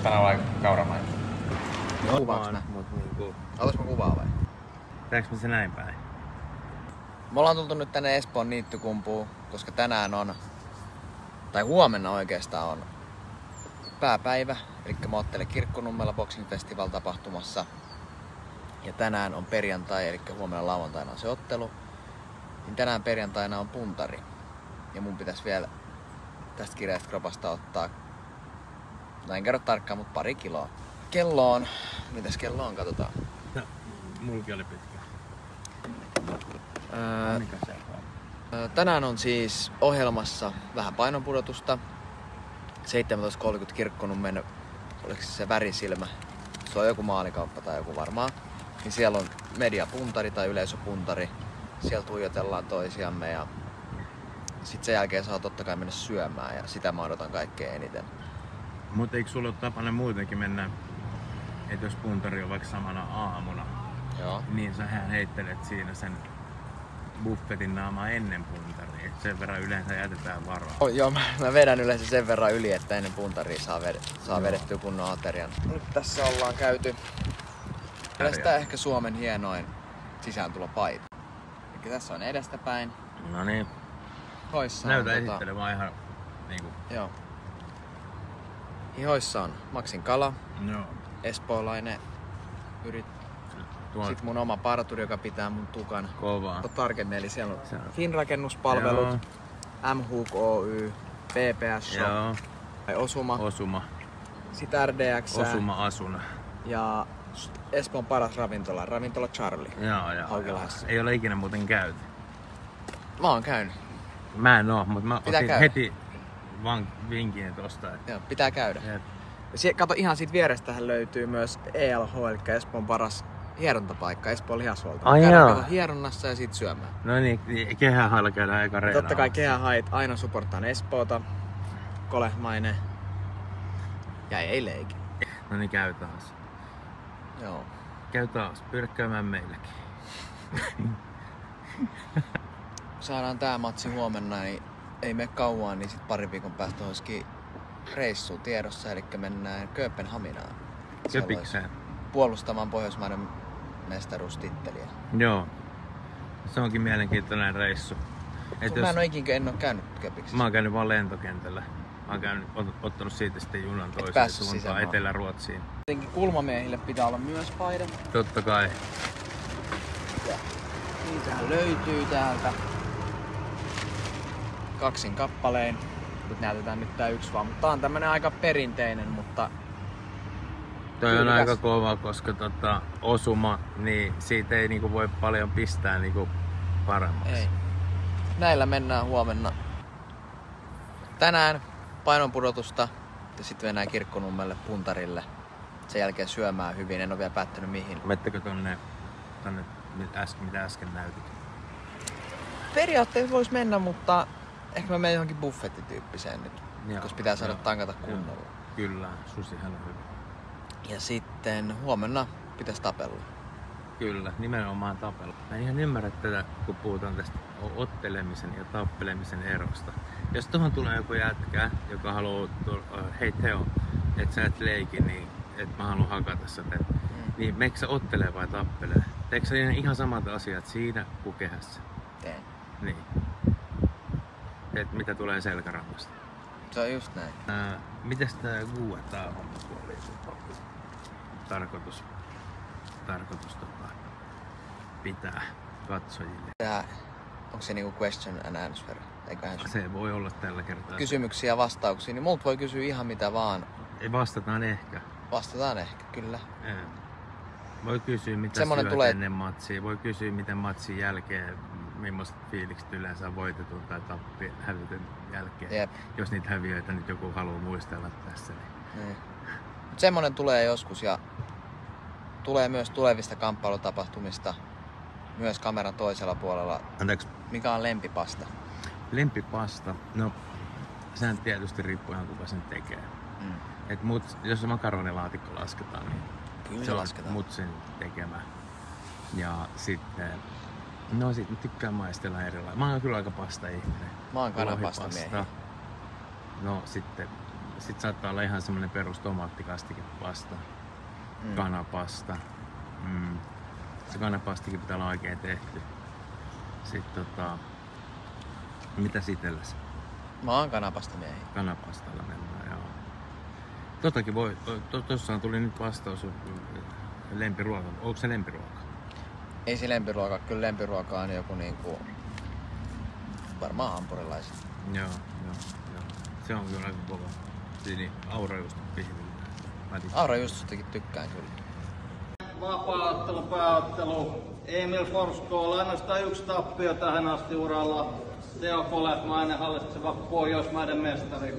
tänään vai kauramainen? Kuvaaks mä? Otas mä kuvaa vai? Teekö me se näin päin? Me ollaan tultu nyt tänne Espoon niittykumpuun, koska tänään on, tai huomenna oikeastaan on pääpäivä. Eli mä oottelen Kirkkonummella Boxing Festival tapahtumassa. Ja tänään on perjantai, eli huomenna lauantaina on se ottelu. Niin tänään perjantaina on puntari. Ja mun pitäisi vielä tästä kireästä kropasta ottaa, no en kerro tarkkaan, mutta 2 kiloa. Kello on, mitäs kello on, katsotaan. No, mulki oli pitkä. Mikä se on? Tänään on siis ohjelmassa vähän painonpudotusta. 17.30 Kirkkonummen, oliko se värisilmä? Se on joku maalikauppa tai joku varmaan. Niin siellä on mediapuntari tai yleisöpuntari. Siellä tuijotellaan toisiamme ja sitten sen jälkeen saa totta kai mennä syömään ja sitä mä odotan kaikkein eniten. Mutta eikö sulla ole tapana muutenkin mennä, että jos puntari on vaikka samana aamuna, Joo. niin sähän heittelet siinä sen buffetin naamaa ennen puntaria. Et sen verran yleensä jätetään varaa. Joo, mä vedän yleensä sen verran yli, että ennen puntaria saa vedettyä kunnon aterian. Nyt tässä ollaan käyty tästä ehkä Suomen hienoin sisääntulopaita. Eli tässä on edestäpäin. No niin. Hihoissa Näytä on, esittele vaan ihan niinku. Joo. Hihoissa on Maxin kala, Joo. espoolainen Sitten mun oma parturi, joka pitää mun tukan. Kovaa. Tarkemmin, eli siellä on Finrakennuspalvelut, M-Hook Oy, PPS Shop, Osuma. Sitten RDX. Osuma Asuna. Ja Espoon paras ravintola Charlie. Joo. Haukilahassa. Ei ole ikinä muuten käyty. Mä oon käynyt. Mä en oo, mutta mä otin käydä. heti vinkin tosta. Joo, pitää käydä. Jep. Ja kato, ihan siitä vierestähän löytyy myös ELH, eli Espoon paras hierontapaikka, Espoon lihashuolto. Ai käydään joo. kato hieronnassa ja sit syömään. No niin, kehähailla käydään eka reenaamassa. Totta kai kehähait aina supporttaan Espoota, kolehmainen ja ei leiki. No niin, käy taas. Joo. Käy taas, pyydä käymään meilläkin. Saadaan tää matsi huomenna, niin ei mene kauan, niin sit 2 viikon päästä olisikin reissu tiedossa, eli mennään Kööpenhaminaan. Köpikseen. Puolustamaan Pohjoismaiden mestaruustitteliä. Joo. Se onkin mielenkiintoinen reissu. Mä en oo käynyt Köpiksessä. Mä oon käynyt vaan lentokentällä. Mä oon käynyt, ottanut siitä sitten junan toiseen suuntaan Etelä-Ruotsiin. Tietenkin kulmamiehille pitää olla myös paida. Totta kai. Ja niitähän löytyy täältä. 2 kappalein. Nyt näytetään nyt tää 1 vaan, mutta tää on tämmönen aika perinteinen, mutta toi on aika kova, koska Osuma, niin siitä ei niinku voi paljon pistää niinku paremmaksi. Ei. Näillä mennään huomenna. Tänään painonpudotusta ja sitten mennään Kirkkonummelle puntarille. Sen jälkeen syömään hyvin, en ole vielä päättänyt mihin. Mettekö tonne mitä äsken näytit? Periaatteessa vois mennä, mutta ehkä mä menen johonkin buffettityyppiseen nyt. Joo, koska pitää saada tankata kunnolla. Kyllä, susihan on hyvä. Ja sitten huomenna pitäisi tapella. Kyllä, nimenomaan tapella. Mä en ihan ymmärrä tätä, kun puhutaan tästä ottelemisen ja tappelemisen erosta. Jos tuohon tulee joku jätkä, joka haluaa, hei Teo, et sä et leiki, niin et mä haluan hakata sitä. Niin meikö sä ottelee vai tappelee? Teekö sä ihan samat asiat siinä kuin kehässä? Teen. Niin. Et mitä tulee selkärangasta? Se on just näin. Mitäs tää Guetta-homma oli? Tarkoitus pitää katsojille. Onko se niinku question and answer? Eiköhän se voi olla tällä kertaa. Kysymyksiä ja vastauksia, niin multa voi kysyä ihan mitä vaan. Ei, vastataan ehkä. Vastataan ehkä, kyllä. Voi kysyä mitä semmonen syöt tulee ennen matsia. Voi kysyä miten matsin jälkeen, millaiset fiilikset yleensä on voitetun tai hävytyn jälkeen. Jep. Jos niitä häviöitä nyt joku haluaa muistella tässä. Niin. Mut semmonen tulee joskus ja tulee myös tulevista kamppailutapahtumista. Myös kameran toisella puolella. Anteeksi. Mikä on lempipasta? Lempipasta? No, sehän tietysti riippuu ihan kuka sen tekee. Et jos makaronilaatikko lasketaan, niin kyllä se on lasketaan. mutsin tekemä. Ja sitten, no sit mä tykkään maistella erilaisia. Mä oon kyllä aika pasta ihminen. Mä oon kanapasta miehiä. No sitten sit saattaa olla ihan semmonen perus tomaattikastikepasta, kanapasta. Se kanapastikin pitää olla oikein tehty. Sitten mitä sitelläs? Mä oon kanapastamiehi. Kanapastalla mennään, joo. Totakin voi, tossahan tuli nyt vastaus lempiruoka. Onko se lempiruoka? Ei se lempiruoka, kyllä lempiruoka on joku niinku... Varmaan hampurilaiset. Joo. Se on kyllä aika kova. Niin aurajuusto pihvillä. Aurajuustostakin tykkään kyllä. Vapaa-ottelu, pääottelu. Emil Forskolla ainoastaan 1 tappio tähän asti uralla. Teo Koletmainen hallitseva Pohjoismaiden mestari.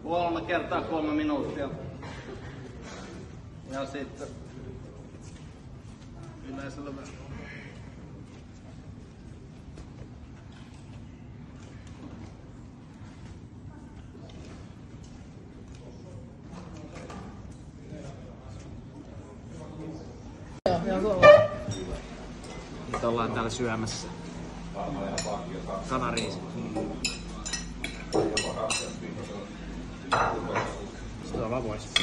3 kertaa 3 minuuttia. Ja sitten yleisöllä Nyt ollaan täällä syömässä kanariisi. Se on vaan pois.